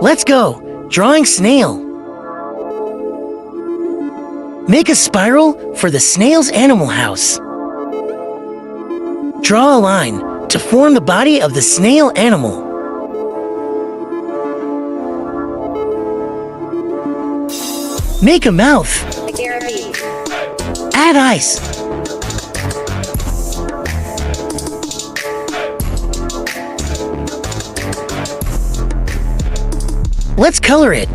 Let's go! Drawing snail. Make a spiral for the snail's animal house. Draw a line to form the body of the snail animal. Make a mouth. Add ice. Let's color it.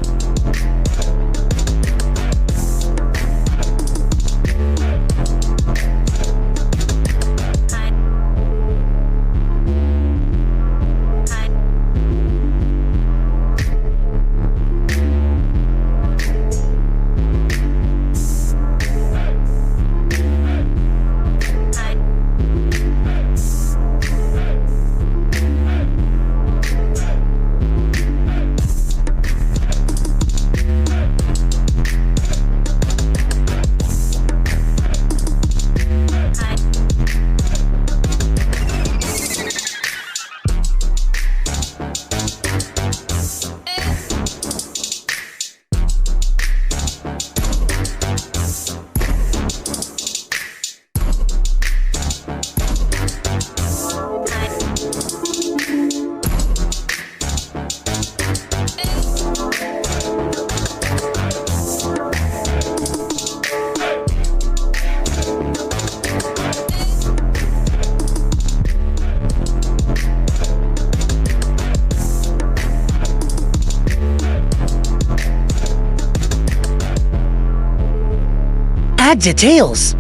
Add details.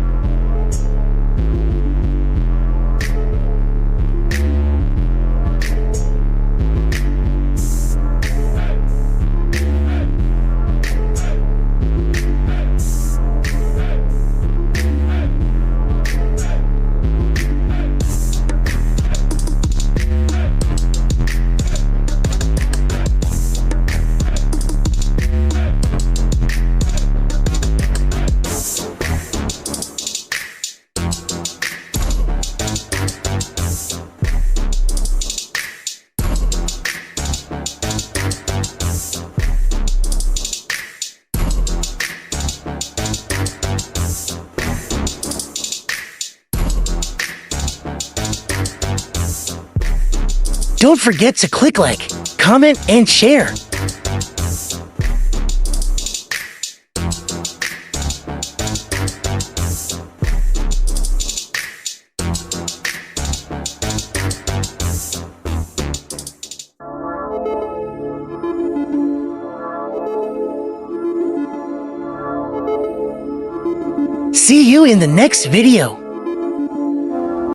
Don't forget to click like, comment, and share. See you in the next video.